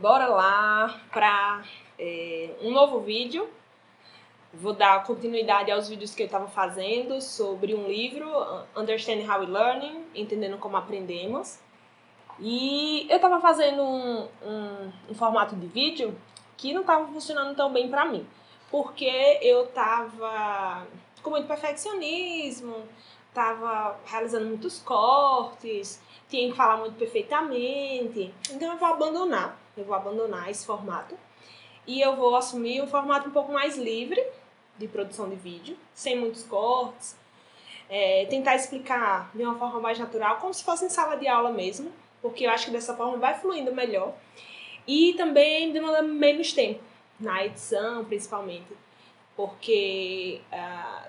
Bora lá para um novo vídeo. Vou dar continuidade aos vídeos que eu estava fazendo sobre um livro, Understanding How We Learn, Entendendo Como Aprendemos. E eu estava fazendo um formato de vídeo que não estava funcionando tão bem para mim, porque eu estava com muito perfeccionismo, estava realizando muitos cortes, tinha que falar muito perfeitamente. Então eu vou abandonar esse formato e eu vou assumir um formato um pouco mais livre de produção de vídeo, sem muitos cortes, tentar explicar de uma forma mais natural, como se fosse em sala de aula mesmo, porque eu acho que dessa forma vai fluindo melhor e também demanda menos tempo na edição, principalmente, porque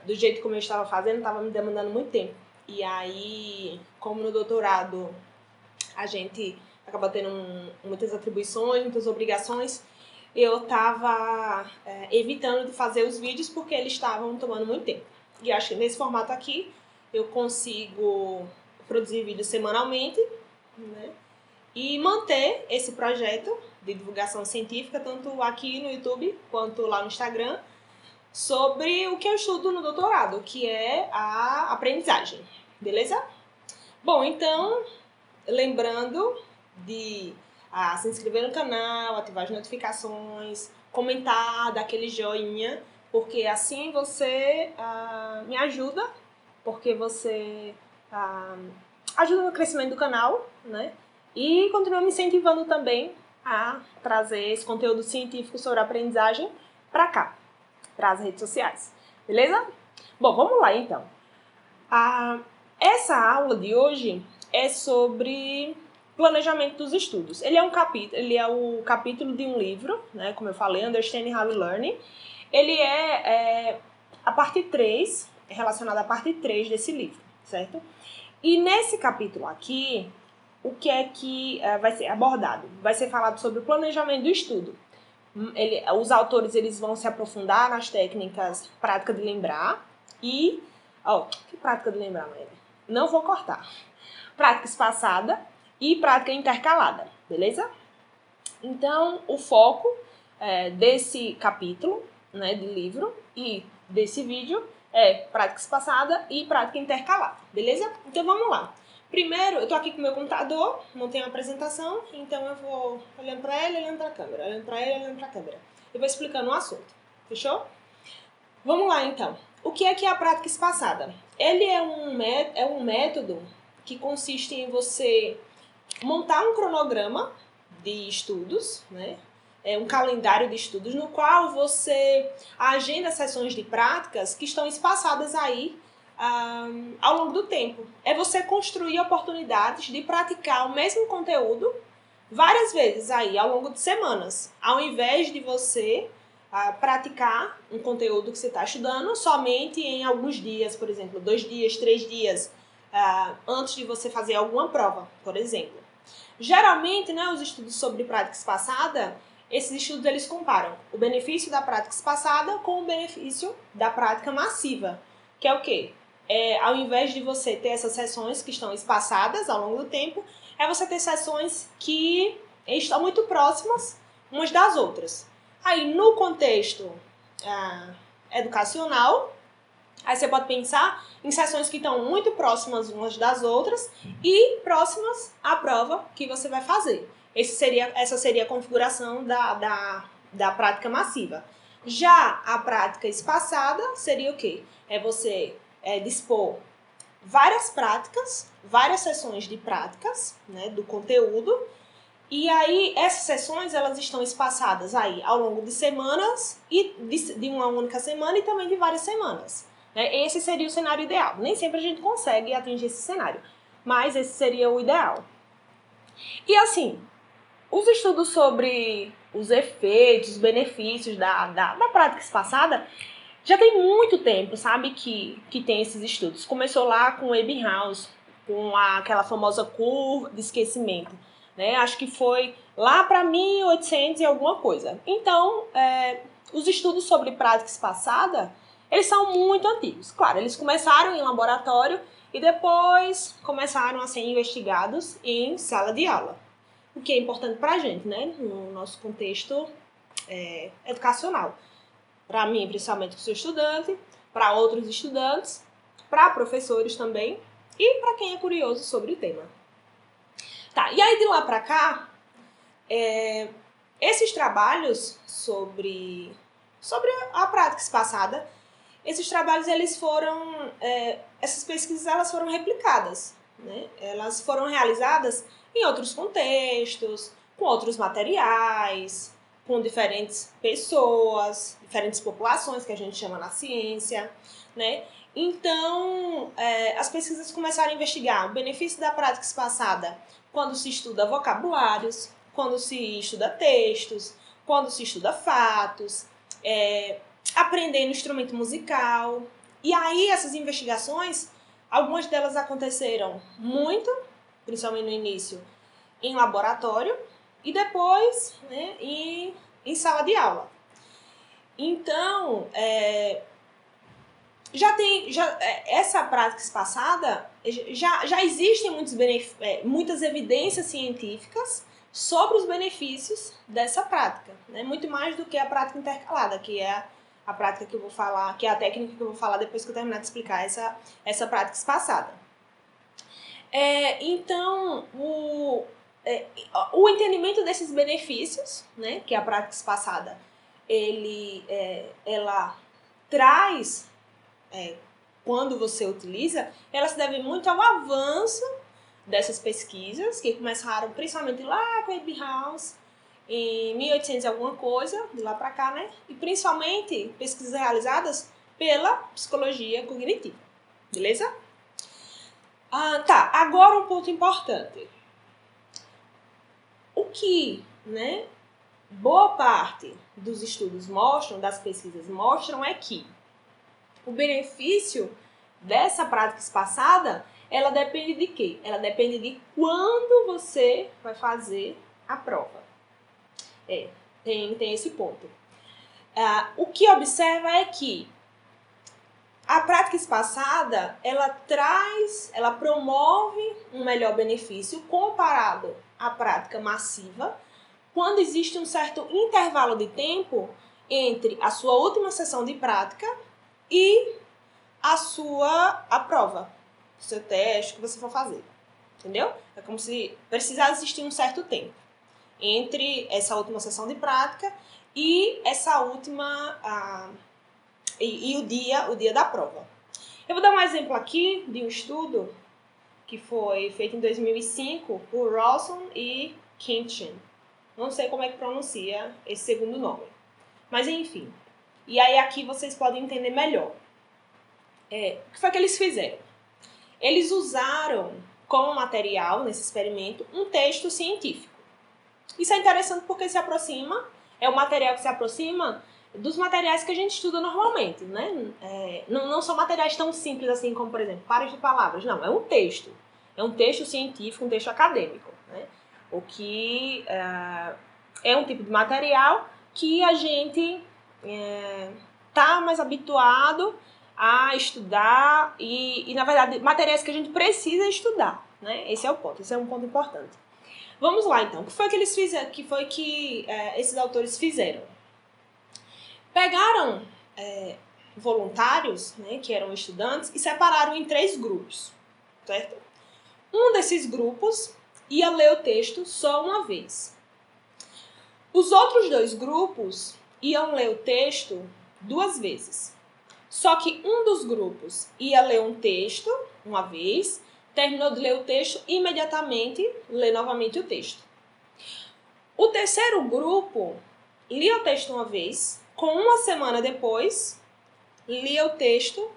do jeito como eu estava fazendo, estava me demandando muito tempo. E aí, como no doutorado a gente acaba tendo muitas atribuições, muitas obrigações, eu estava evitando de fazer os vídeos porque eles estavam tomando muito tempo. E acho que nesse formato aqui eu consigo produzir vídeos semanalmente, né? E manter esse projeto de divulgação científica, tanto aqui no YouTube quanto lá no Instagram, sobre o que eu estudo no doutorado, que é a aprendizagem, beleza? Bom, então, lembrando de se inscrever no canal, ativar as notificações, comentar, dar aquele joinha, porque assim você me ajuda, porque você ajuda no crescimento do canal, né? E continua me incentivando também a trazer esse conteúdo científico sobre aprendizagem para cá, para as redes sociais, beleza? Bom, vamos lá então. Essa aula de hoje é sobre planejamento dos estudos. Ele é o capítulo de um livro, né, como eu falei, Understanding How We Learn. Ele é a parte 3, relacionada à parte 3 desse livro, certo? E nesse capítulo aqui, o que é que vai ser abordado? Vai ser falado sobre o planejamento do estudo. Os autores eles vão se aprofundar nas técnicas prática de lembrar e... que prática de lembrar, Maíra? Não vou cortar. Prática espaçada e prática intercalada, beleza? Então, o foco desse capítulo, né, de livro e desse vídeo é prática espaçada e prática intercalada, beleza? Então, vamos lá. Primeiro, eu tô aqui com o meu computador, montei uma apresentação, então eu vou olhando para ele, olhando para a câmera, olhando para ele, olhando para a câmera. Eu vou explicando o assunto, fechou? Vamos lá, então. O que é a prática espaçada? Ele é um método que consiste em você montar um cronograma de estudos, né? É um calendário de estudos no qual você agenda sessões de práticas que estão espaçadas aí ao longo do tempo. É você construir oportunidades de praticar o mesmo conteúdo várias vezes aí ao longo de semanas, ao invés de você praticar um conteúdo que você está estudando somente em alguns dias, por exemplo, 2 dias, 3 dias, antes de você fazer alguma prova, por exemplo. Geralmente, né, os estudos sobre prática espaçada, esses estudos eles comparam o benefício da prática espaçada com o benefício da prática massiva, que é o quê? Ao invés de você ter essas sessões que estão espaçadas ao longo do tempo, é você ter sessões que estão muito próximas umas das outras. Aí, no contexto educacional, aí você pode pensar em sessões que estão muito próximas umas das outras e próximas à prova que você vai fazer. Essa seria a configuração da prática massiva. Já a prática espaçada seria o quê? É você dispor várias práticas, várias sessões de práticas, né, do conteúdo. E aí, essas sessões, elas estão espaçadas aí ao longo de semanas, e de uma única semana e também de várias semanas. Né? Esse seria o cenário ideal. Nem sempre a gente consegue atingir esse cenário, mas esse seria o ideal. E assim, os estudos sobre os efeitos, os benefícios da prática espaçada, já tem muito tempo, sabe, que tem esses estudos. Começou lá com o Ebbinghaus, com aquela famosa curva de esquecimento. Né? Acho que foi lá para 1800 e alguma coisa. Então, os estudos sobre prática espaçada, eles são muito antigos. Claro, eles começaram em laboratório e depois começaram a ser investigados em sala de aula. o que é importante para a gente, né? No nosso contexto educacional. Para mim, principalmente, que sou estudante, para outros estudantes, para professores também e para quem é curioso sobre o tema. Tá, e aí de lá para cá, esses trabalhos sobre a prática espaçada, esses trabalhos, eles foram, essas pesquisas, elas foram replicadas, né? Elas foram realizadas em outros contextos, com outros materiais, com diferentes pessoas, diferentes populações, que a gente chama na ciência, né? Então, as pesquisas começaram a investigar o benefício da prática espaçada quando se estuda vocabulários, quando se estuda textos, quando se estuda fatos, aprendendo instrumento musical. E aí, essas investigações, algumas delas aconteceram muito, principalmente no início, em laboratório, e depois, né, em sala de aula. Então, essa prática espaçada, já existem muitas evidências científicas sobre os benefícios dessa prática, né? Muito mais do que a prática intercalada, que é a prática que eu vou falar, que é a técnica que eu vou falar depois que eu terminar de explicar essa prática espaçada. Então, o entendimento desses benefícios, né, que a prática espaçada ela traz, quando você utiliza, ela se deve muito ao avanço dessas pesquisas, que começaram principalmente lá com a Ebbinghaus, em 1800 alguma coisa, de lá para cá, né? E principalmente pesquisas realizadas pela psicologia cognitiva. Beleza? Tá, agora um ponto importante. O que, né, boa parte dos estudos mostram, das pesquisas mostram, é que o benefício dessa prática espaçada, ela depende de quê? Ela depende de quando você vai fazer a prova. Tem esse ponto. O que observa é que a prática espaçada, ela promove um melhor benefício comparado à prática massiva, quando existe um certo intervalo de tempo entre a sua última sessão de prática e a prova, o seu teste que você for fazer. Entendeu? É como se precisasse existir um certo tempo entre essa última sessão de prática e essa última e o dia da prova. Eu vou dar um exemplo aqui de um estudo que foi feito em 2005 por Rawson e Kinchin. Não sei como é que pronuncia esse segundo nome, mas enfim. E aí aqui vocês podem entender melhor. O que foi que eles fizeram? Eles usaram como material, nesse experimento, um texto científico. Isso é interessante porque é um material que se aproxima dos materiais que a gente estuda normalmente, né? Não são materiais tão simples assim como, por exemplo, pares de palavras. Não, é um texto. É um texto científico, um texto acadêmico, né? O que é um tipo de material que a gente está mais habituado a estudar e, na verdade, materiais que a gente precisa estudar, né? Esse é o ponto, esse é um ponto importante. Vamos lá, então. O que foi que eles fizeram? O que foi que esses autores fizeram? Pegaram voluntários, né, que eram estudantes, e separaram em 3 grupos, certo? Um desses grupos ia ler o texto só uma vez. Os outros 2 grupos iam ler o texto 2 vezes. Só que um dos grupos ia ler um texto uma vez, terminou de ler o texto, imediatamente lê novamente o texto. O terceiro grupo lia o texto uma vez, com uma semana depois, lia o texto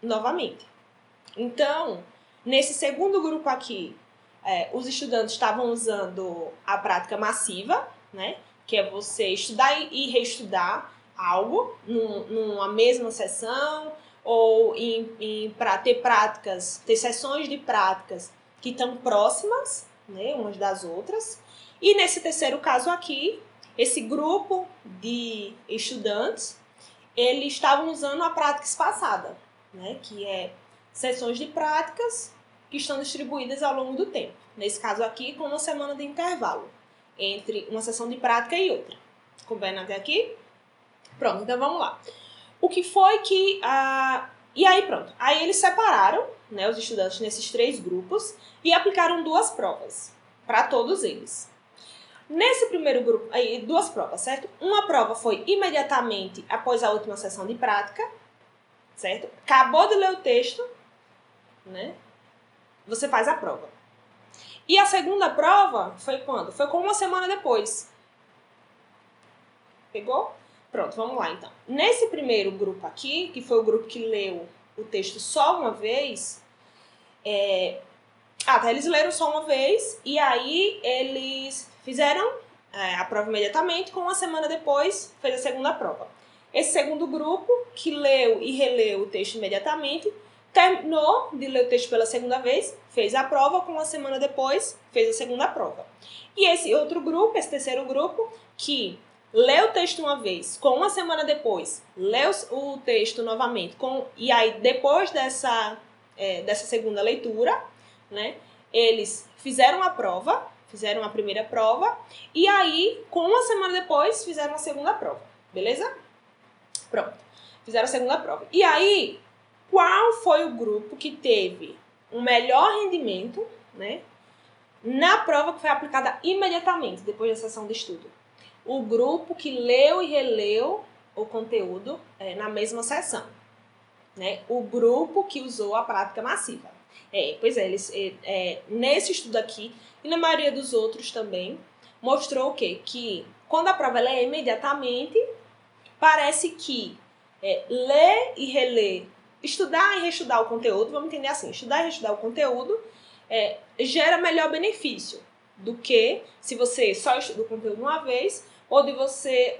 novamente. Então, nesse segundo grupo aqui, os estudantes estavam usando a prática massiva, né, que é você estudar e reestudar algo numa mesma sessão, ou para ter sessões de práticas que estão próximas, né, umas das outras. E nesse terceiro caso aqui, esse grupo de estudantes, eles estavam usando a prática espaçada, né, que é sessões de práticas que estão distribuídas ao longo do tempo. Nesse caso aqui, com uma semana de intervalo entre uma sessão de prática e outra. Compreende até aqui? Pronto, então vamos lá. O que foi que... E aí pronto. Aí eles separaram, né, os estudantes nesses 3 grupos e aplicaram 2 provas para todos eles. Nesse primeiro grupo, aí 2 provas, certo? Uma prova foi imediatamente após a última sessão de prática, certo? Acabou de ler o texto, né? Você faz a prova. E a segunda prova foi quando? Foi com uma semana depois. Pegou? Pronto, vamos lá então. Nesse primeiro grupo aqui, que foi o grupo que leu o texto só uma vez, eles leram só uma vez e aí eles fizeram a prova imediatamente, com uma semana depois fez a segunda prova. Esse segundo grupo, que leu e releu o texto imediatamente, terminou de ler o texto pela segunda vez, fez a prova, com uma semana depois fez a segunda prova. E esse outro grupo, esse terceiro grupo, que leu o texto uma vez, com uma semana depois, leu o texto novamente, e aí depois dessa segunda leitura, né, eles fizeram a prova, fizeram a primeira prova, e aí, com uma semana depois, fizeram a segunda prova, beleza? Pronto, fizeram a segunda prova. E aí, qual foi o grupo que teve um melhor rendimento, né, na prova que foi aplicada imediatamente, depois da sessão de estudo? O grupo que leu e releu o conteúdo na mesma sessão, né? O grupo que usou a prática massiva. Nesse estudo aqui, e na maioria dos outros também, mostrou o quê? Que quando a prova é imediatamente, parece que ler e reler, estudar e reestudar o conteúdo, vamos entender assim, estudar e reestudar o conteúdo gera melhor benefício do que se você só estuda o conteúdo uma vez,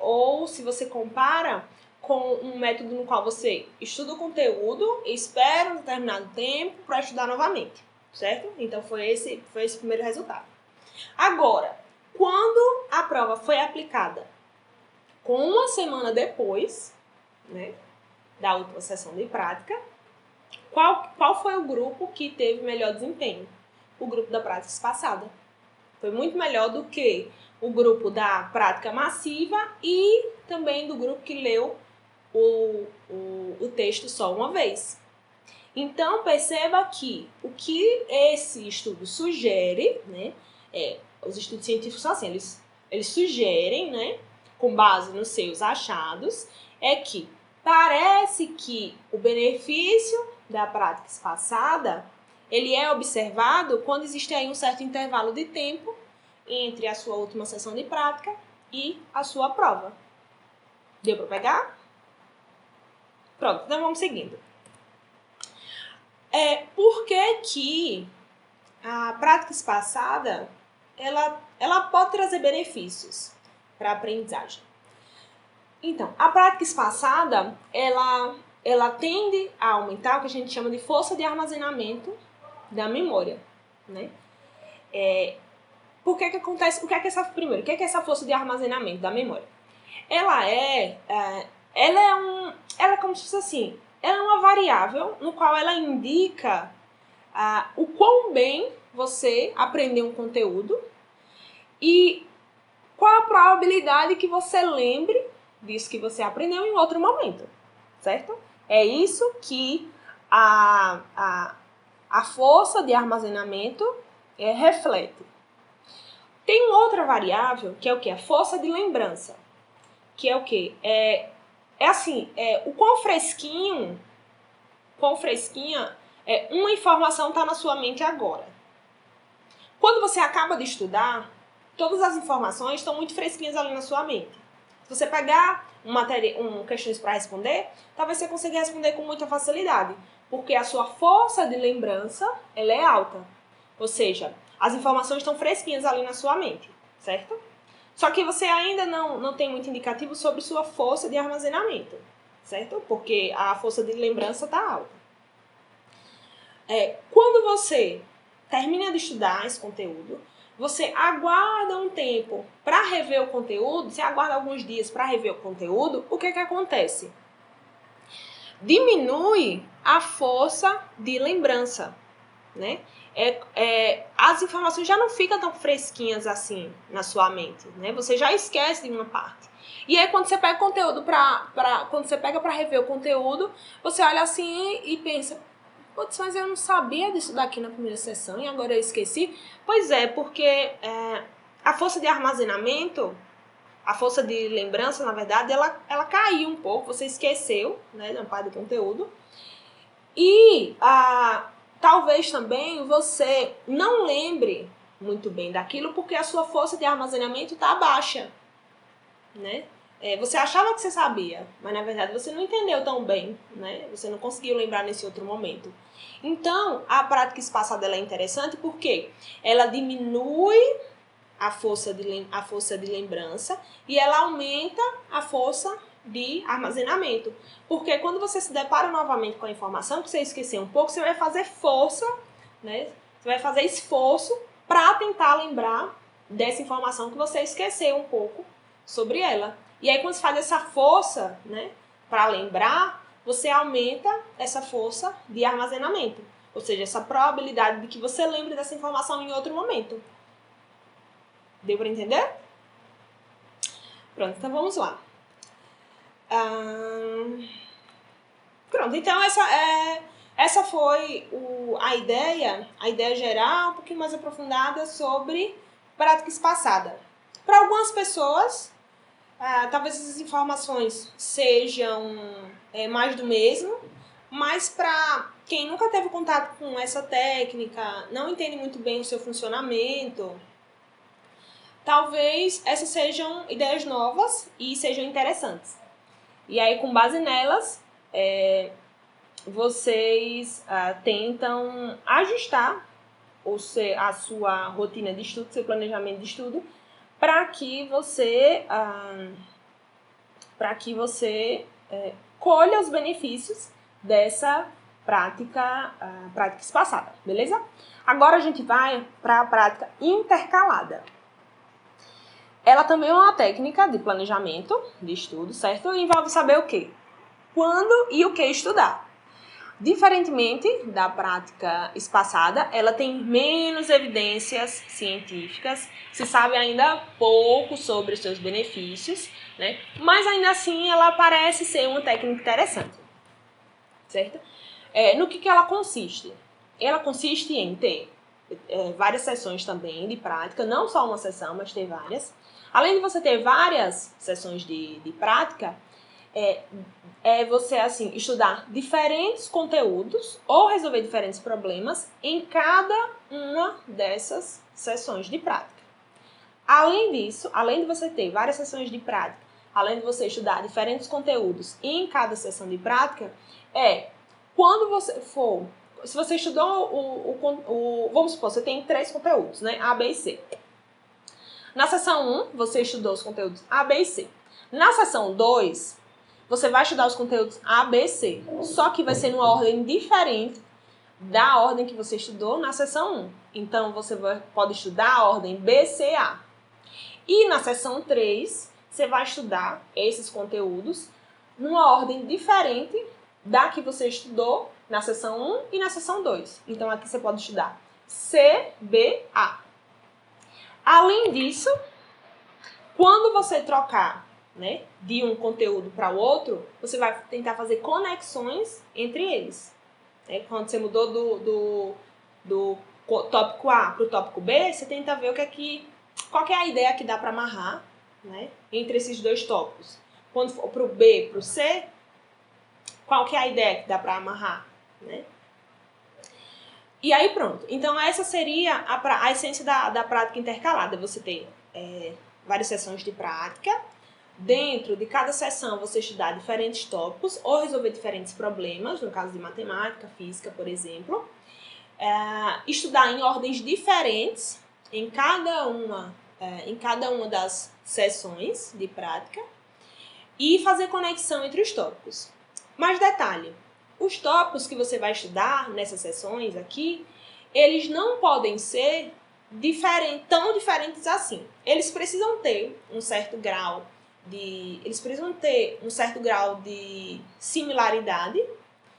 ou se você compara com um método no qual você estuda o conteúdo, espera um determinado tempo para estudar novamente, certo? Então foi esse o primeiro resultado. Agora, quando a prova foi aplicada com uma semana depois, né, da última sessão de prática, qual foi o grupo que teve melhor desempenho? O grupo da prática espaçada. Foi muito melhor do que o grupo da prática massiva e também do grupo que leu o texto só uma vez. Então, perceba que o que esse estudo sugere, né, os estudos científicos são assim, eles sugerem, né, com base nos seus achados, é que parece que o benefício da prática espaçada, ele é observado quando existe aí um certo intervalo de tempo entre a sua última sessão de prática e a sua prova. Deu para pegar? Pronto, então vamos seguindo. Por que a prática espaçada ela pode trazer benefícios para a aprendizagem? Então, a prática espaçada, ela tende a aumentar o que a gente chama de força de armazenamento da memória, né? Por que acontece? O que é essa força de armazenamento da memória? Ela é como se fosse assim, ela é uma variável no qual ela indica o quão bem você aprendeu um conteúdo e qual a probabilidade que você lembre disso que você aprendeu em outro momento, certo? É isso que a força de armazenamento reflete. Tem outra variável, que é o quê? A força de lembrança. Que é o quê? O quão fresquinha uma informação está na sua mente agora. Quando você acaba de estudar, todas as informações estão muito fresquinhas ali na sua mente. Se você pegar questões para responder, talvez você consiga responder com muita facilidade, porque a sua força de lembrança ela é alta. Ou seja, as informações estão fresquinhas ali na sua mente, certo? Só que você ainda não tem muito indicativo sobre sua força de armazenamento, certo? Porque a força de lembrança está alta. Quando você termina de estudar esse conteúdo, você aguarda um tempo para rever o conteúdo, você aguarda alguns dias para rever o conteúdo, o que acontece? Diminui a força de lembrança. né? As informações já não ficam tão fresquinhas assim na sua mente, né? Você já esquece de uma parte. E aí quando você pega conteúdo quando você pega para rever o conteúdo, você olha assim e pensa, putz, mas eu não sabia disso daqui na primeira sessão e agora eu esqueci. Pois é, porque a força de armazenamento, a força de lembrança, na verdade, ela caiu um pouco, você esqueceu, né, na parte do conteúdo. E talvez também você não lembre muito bem daquilo porque a sua força de armazenamento está baixa, né? Você achava que você sabia, mas na verdade você não entendeu tão bem, né? Você não conseguiu lembrar nesse outro momento. Então, a prática espaçada ela é interessante porque ela diminui a força de lembrança e ela aumenta a força de armazenamento. Porque quando você se depara novamente com a informação que você esqueceu um pouco, você vai fazer força, né? Você vai fazer esforço para tentar lembrar dessa informação que você esqueceu um pouco sobre ela. E aí quando você faz essa força, né, para lembrar, você aumenta essa força de armazenamento. Ou seja, essa probabilidade de que você lembre dessa informação em outro momento. Deu para entender? Pronto, então vamos lá. Pronto, então essa foi a ideia geral, um pouquinho mais aprofundada sobre prática espaçada. Para algumas pessoas, talvez essas informações sejam mais do mesmo, mas para quem nunca teve contato com essa técnica, não entende muito bem o seu funcionamento, talvez essas sejam ideias novas e sejam interessantes. E aí, com base nelas, vocês tentam ajustar a sua rotina de estudo, seu planejamento de estudo, para que você colha os benefícios dessa prática espaçada, beleza? Agora a gente vai para a prática intercalada. Ela também é uma técnica de planejamento de estudo, certo? E envolve saber o quê? Quando e o que estudar. Diferentemente da prática espaçada, ela tem menos evidências científicas, se sabe ainda pouco sobre os seus benefícios, né? Mas ainda assim ela parece ser uma técnica interessante, certo? No que ela consiste? Ela consiste em ter várias sessões também de prática, não só uma sessão, mas ter várias. Além de você ter várias sessões de prática, você assim estudar diferentes conteúdos ou resolver diferentes problemas em cada uma dessas sessões de prática. Além disso, além de você ter várias sessões de prática, além de você estudar diferentes conteúdos em cada sessão de prática, quando você for, se você estudou vamos supor, você tem 3 conteúdos, né? A, B e C. Na sessão 1, você estudou os conteúdos A, B e C. Na sessão 2, você vai estudar os conteúdos A, B e C. Só que vai ser numa ordem diferente da ordem que você estudou na sessão 1. Então, você pode estudar a ordem B, C, A. E na sessão 3, você vai estudar esses conteúdos numa ordem diferente da que você estudou na sessão 1 e na sessão 2. Então, aqui você pode estudar C, B, A. Além disso, quando você trocar, né, de um conteúdo para o outro, você vai tentar fazer conexões entre eles. Quando você mudou do tópico A para o tópico B, você tenta ver qual que é a ideia que dá para amarrar, né, entre esses 2 tópicos. Quando for para o B, para o C, qual que é a ideia que dá para amarrar, né? E aí pronto. Então essa seria a essência da prática intercalada. Você tem várias sessões de prática. Dentro de cada sessão você estudar diferentes tópicos ou resolver diferentes problemas, no caso de matemática, física, por exemplo. Estudar em ordens diferentes em cada uma das sessões de prática e fazer conexão entre os tópicos. Mais detalhe, os tópicos que você vai estudar nessas sessões aqui, eles não podem ser tão diferentes assim. Eles precisam ter um certo grau de similaridade,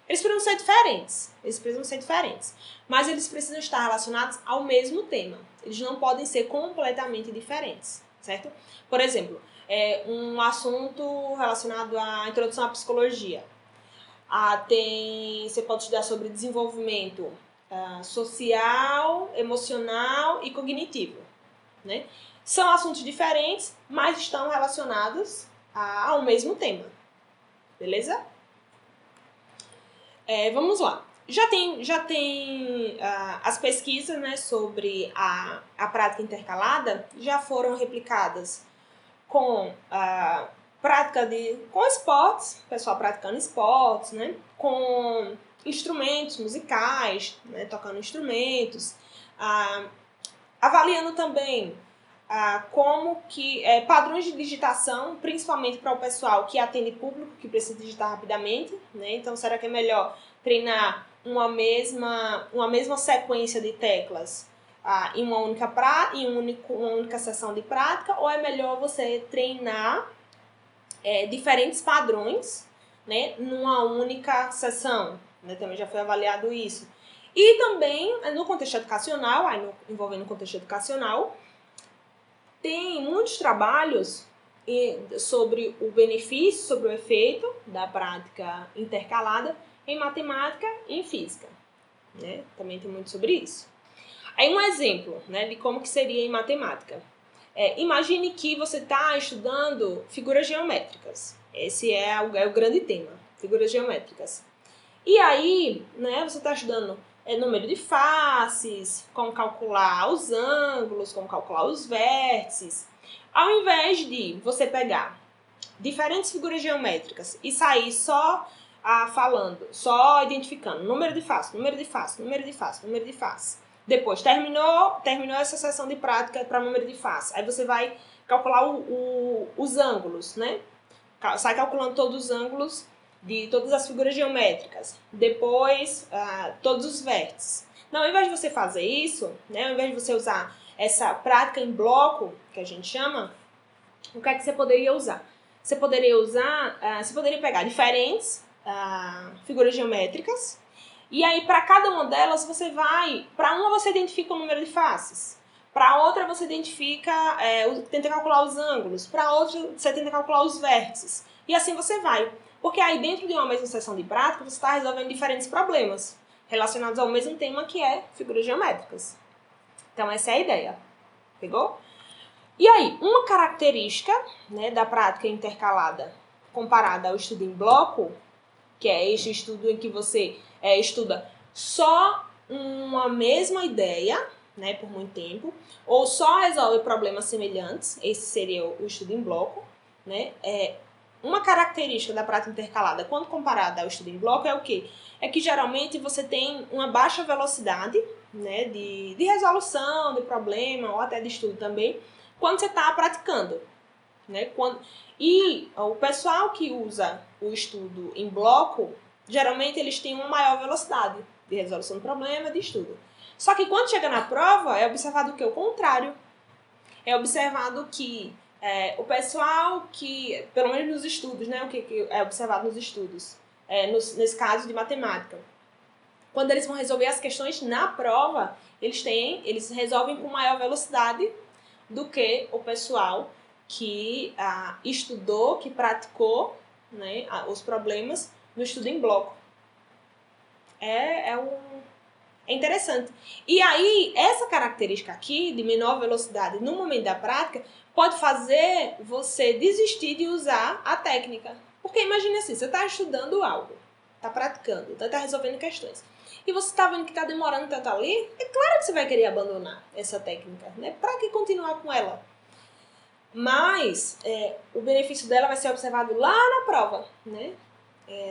Eles precisam ser diferentes. Eles precisam ser diferentes. Mas eles precisam estar relacionados ao mesmo tema. Eles não podem ser completamente diferentes, certo? Por exemplo, um assunto relacionado à introdução à psicologia. Você pode estudar sobre desenvolvimento social, emocional e cognitivo, né? São assuntos diferentes, mas estão relacionados ao mesmo tema. Beleza? Vamos lá. Já tem as pesquisas, né, sobre a prática intercalada já foram replicadas com com esportes, pessoal praticando esportes, né, com instrumentos musicais, né, tocando instrumentos, avaliando também como que padrões de digitação, principalmente para o pessoal que atende público, que precisa digitar rapidamente, né? Então, será que é melhor treinar uma mesma sequência de teclas em uma única sessão de prática, ou é melhor você treinar diferentes padrões, né, numa única sessão? Né? Também já foi avaliado isso. E também, no contexto educacional, envolvendo o contexto educacional, tem muitos trabalhos sobre o benefício, sobre o efeito da prática intercalada em matemática e em física. Né? Também tem muito sobre isso. Aí um exemplo, né, de como que seria em matemática. Imagine que você está estudando figuras geométricas. Esse é o grande tema, figuras geométricas. E aí, né, você está estudando número de faces, como calcular os ângulos, como calcular os vértices. Ao invés de você pegar diferentes figuras geométricas e sair só falando, só identificando número de face, número de face, número de face, número de face. Depois, terminou essa sessão de prática para número de face. Aí você vai calcular os ângulos, né? Sai calculando todos os ângulos de todas as figuras geométricas. Depois, todos os vértices. Não, ao invés de você fazer isso, né, ao invés de você usar essa prática em bloco, que a gente chama, o que é que você poderia usar? Você poderia pegar diferentes figuras geométricas, e aí para cada uma delas para uma você identifica o número de faces, para outra você tenta calcular os ângulos, para outra você tenta calcular os vértices, e assim você vai. Porque aí dentro de uma mesma sessão de prática você está resolvendo diferentes problemas relacionados ao mesmo tema, que é figuras geométricas. Então essa é a ideia. Pegou? E aí, uma característica, né, da prática intercalada comparada ao estudo em bloco, que é este estudo em que você estuda só uma mesma ideia, né, por muito tempo, ou só resolve problemas semelhantes, esse seria o estudo em bloco, né? Uma característica da prática intercalada, quando comparada ao estudo em bloco, é o quê? É que geralmente você tem uma baixa velocidade, né, de resolução de problema, ou até de estudo também, quando você está praticando. Né? E o pessoal que usa o estudo em bloco, geralmente eles têm uma maior velocidade de resolução do problema, de estudo. Só que quando chega na prova, é observado o contrário. É observado que o pessoal que, pelo menos nos estudos, né, o que é observado nos estudos, nesse caso de matemática, quando eles vão resolver as questões na prova, eles resolvem com maior velocidade do que o pessoal que estudou, que praticou, né, os problemas no estudo em bloco. É interessante. E aí, essa característica aqui, de menor velocidade no momento da prática, pode fazer você desistir de usar a técnica. Porque imagine assim, você está estudando algo, está praticando, está resolvendo questões, e você está vendo que está demorando tanto ali, é claro que você vai querer abandonar essa técnica, né? Para que continuar com ela? Mas o benefício dela vai ser observado lá na prova, né?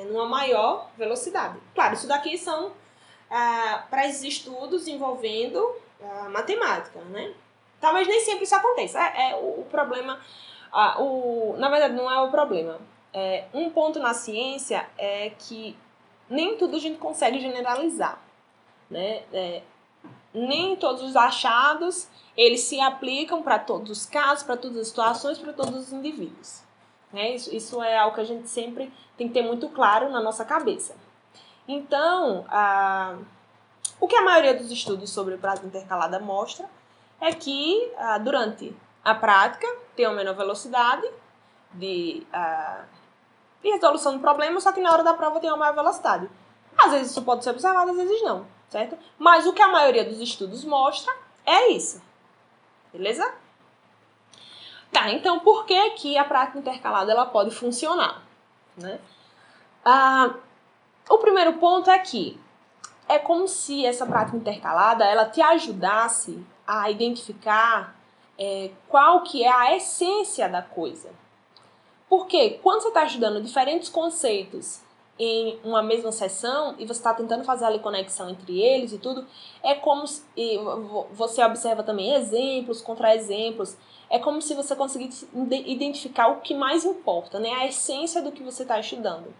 Numa maior velocidade. Claro, isso daqui são para esses estudos envolvendo matemática, né? Talvez nem sempre isso aconteça. O problema, na verdade, não é o problema. Um ponto na ciência é que nem tudo a gente consegue generalizar, né? Nem todos os achados eles se aplicam para todos os casos, para todas as situações, para todos os indivíduos. Né? Isso é algo que a gente sempre tem que ter muito claro na nossa cabeça. Então, o que a maioria dos estudos sobre prática intercalada mostra é que durante a prática tem uma menor velocidade de resolução do problema, só que na hora da prova tem uma maior velocidade. Às vezes isso pode ser observado, às vezes não, certo? Mas o que a maioria dos estudos mostra é isso, beleza? Tá, então por que que a prática intercalada ela pode funcionar, né? O primeiro ponto é que é como se essa prática intercalada ela te ajudasse a identificar qual que é a essência da coisa. Porque quando você está estudando diferentes conceitos em uma mesma sessão e você está tentando fazer ali conexão entre eles e tudo, é como se você observa também exemplos, contra-exemplos, é como se você conseguisse identificar o que mais importa, né? A essência do que você está estudando.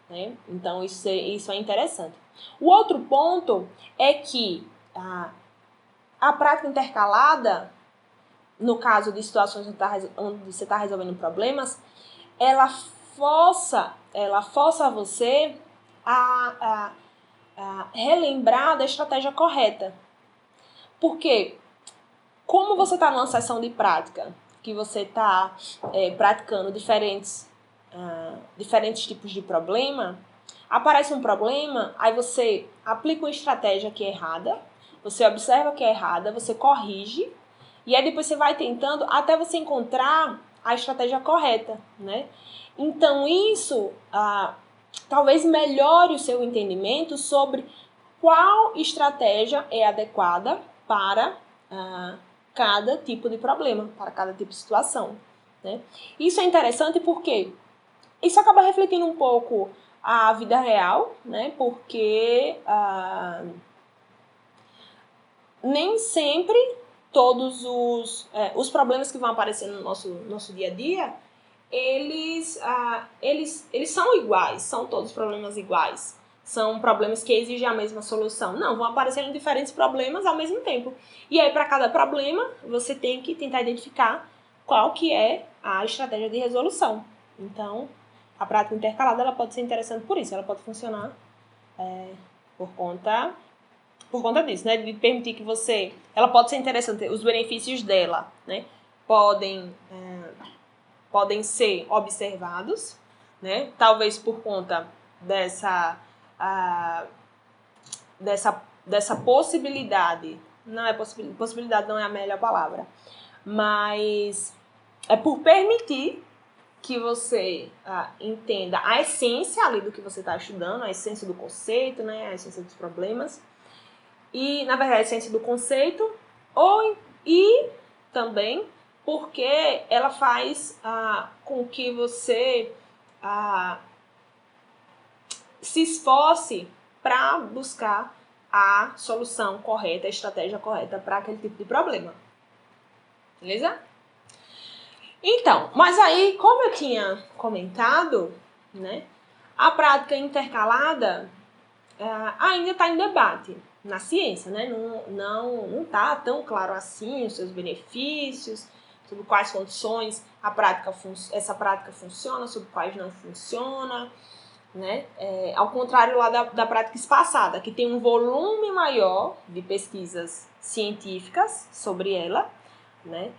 Né? Então, isso é interessante. O outro ponto é que a prática intercalada, no caso de situações onde você está resolvendo problemas, ela força você a relembrar da estratégia correta. Porque, como você está numa sessão de prática, que você está praticando diferentes tipos de problema, aparece um problema, aí você aplica uma estratégia que é errada, você observa que é errada, você corrige, e aí depois você vai tentando até você encontrar a estratégia correta, né? Então isso talvez melhore o seu entendimento sobre qual estratégia é adequada para cada tipo de problema, para cada tipo de situação, né? Isso é interessante porque isso acaba refletindo um pouco a vida real, né? Porque nem sempre todos os problemas que vão aparecer no nosso dia a dia, eles são iguais, são todos problemas iguais. São problemas que exigem a mesma solução. Não, vão aparecendo diferentes problemas ao mesmo tempo. E aí, para cada problema, você tem que tentar identificar qual que é a estratégia de resolução. Então, a prática intercalada ela pode ser interessante por isso. Ela pode funcionar por conta disso, né? De permitir que você... Ela pode ser interessante, os benefícios dela, né? Podem ser observados, né? Talvez por conta dessa possibilidade. Não é possibilidade, não é a melhor palavra. Mas é por permitir que você entenda a essência ali do que você está estudando, a essência do conceito, né? A essência dos problemas. E, na verdade, a essência do conceito. E também porque ela faz com que você se esforce para buscar a solução correta, a estratégia correta para aquele tipo de problema. Beleza? Então, mas aí, como eu tinha comentado, né, a prática intercalada ainda está em debate na ciência, né? Não está tão claro assim os seus benefícios, sobre quais condições essa prática funciona, sobre quais não funciona, né? Ao contrário lá da prática espaçada, que tem um volume maior de pesquisas científicas sobre ela, né?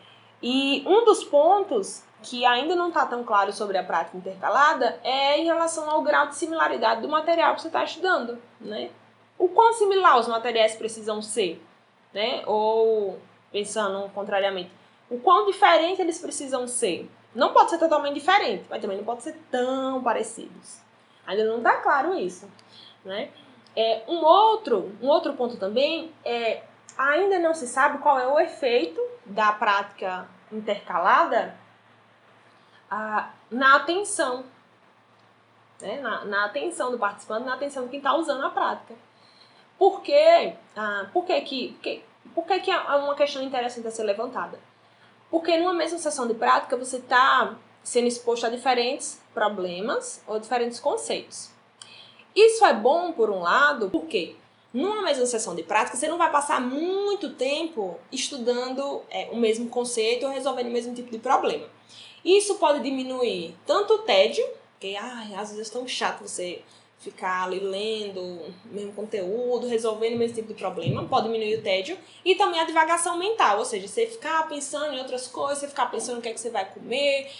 E um dos pontos que ainda não está tão claro sobre a prática intercalada é em relação ao grau de similaridade do material que você está estudando, né? O quão similar os materiais precisam ser, né? Ou, pensando contrariamente, o quão diferente eles precisam ser. Não pode ser totalmente diferente, mas também não pode ser tão parecidos. Ainda não está claro isso, né? Um outro ponto também é ainda não se sabe qual é o efeito da prática intercalada na atenção, né? Na atenção do participante, na atenção de quem está usando a prática. Por que é uma questão interessante a ser levantada? Porque numa mesma sessão de prática você está sendo exposto a diferentes problemas ou diferentes conceitos. Isso é bom, por um lado, porque numa mesma sessão de prática você não vai passar muito tempo estudando o mesmo conceito ou resolvendo o mesmo tipo de problema. Isso pode diminuir tanto o tédio, porque às vezes é tão chato você ficar ali lendo o mesmo conteúdo, resolvendo o mesmo tipo de problema, pode diminuir o tédio. E também a divagação mental, ou seja, você ficar pensando em outras coisas, você ficar pensando no que é que você vai comer,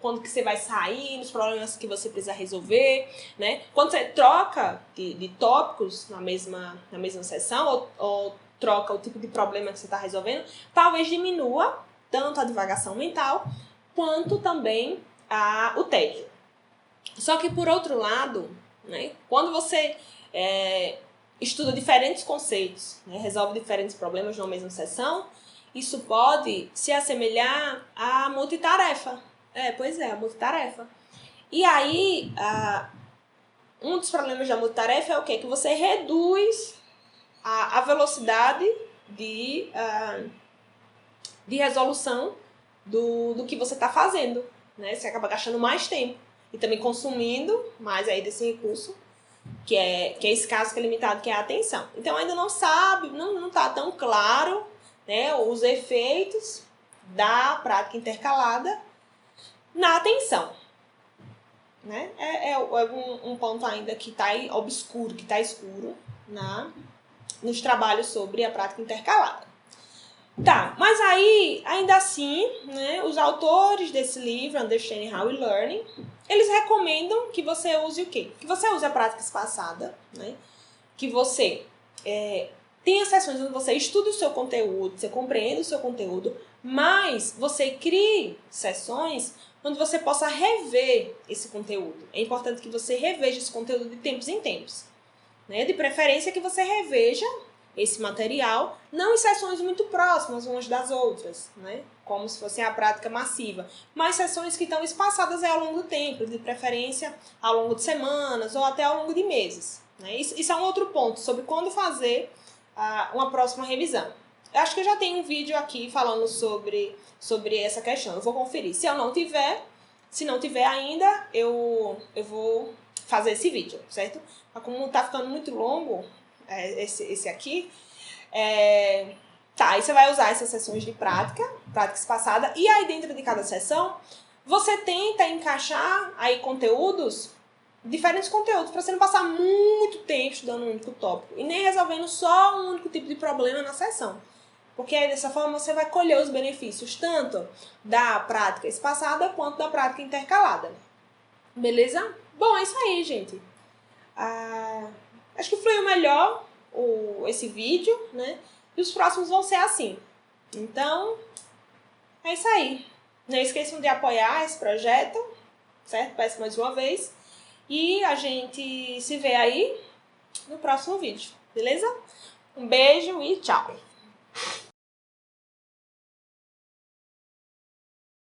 quando que você vai sair, nos problemas que você precisa resolver, né? Quando você troca de tópicos na mesma sessão, ou troca o tipo de problema que você está resolvendo, talvez diminua tanto a divagação mental, quanto também o tédio. Só que, por outro lado, né, quando você estuda diferentes conceitos, né, resolve diferentes problemas numa mesma sessão, isso pode se assemelhar à multitarefa. Pois é, a multitarefa. E aí, um dos problemas da multitarefa é o quê? Que você reduz a velocidade de resolução do que você está fazendo, né? Você acaba gastando mais tempo e também consumindo mais aí desse recurso, que é escasso, que é limitado, que é a atenção. Então, ainda não sabe, não está tão claro, né, os efeitos da prática intercalada na atenção. Né? É um ponto ainda que está obscuro, que está escuro nos trabalhos sobre a prática intercalada. Tá, mas aí, ainda assim, né, os autores desse livro, Understanding How We Learn, eles recomendam que você use o quê? Que você use a prática espaçada, né? Que você tenha sessões onde você estuda o seu conteúdo, você compreende o seu conteúdo, mas você crie sessões onde você possa rever esse conteúdo. É importante que você reveja esse conteúdo de tempos em tempos. Né? De preferência que você reveja esse material, não em sessões muito próximas umas das outras, né? Como se fosse a prática massiva, mas sessões que estão espaçadas ao longo do tempo, de preferência ao longo de semanas ou até ao longo de meses. Né? Isso é um outro ponto, sobre quando fazer uma próxima revisão. Eu acho que eu já tenho um vídeo aqui falando sobre essa questão, eu vou conferir. Se não tiver ainda, eu vou fazer esse vídeo, certo? Mas como tá ficando muito longo, esse aqui, aí você vai usar essas sessões de prática espaçada, e aí dentro de cada sessão, você tenta encaixar aí diferentes conteúdos, para você não passar muito tempo estudando um único tópico, e nem resolvendo só um único tipo de problema na sessão. Porque aí dessa forma você vai colher os benefícios tanto da prática espaçada quanto da prática intercalada. Beleza? Bom, é isso aí, gente. Acho que fluiu melhor esse vídeo, né? E os próximos vão ser assim. Então, é isso aí. Não esqueçam de apoiar esse projeto, certo? Peço mais uma vez. E a gente se vê aí no próximo vídeo, beleza? Um beijo e tchau!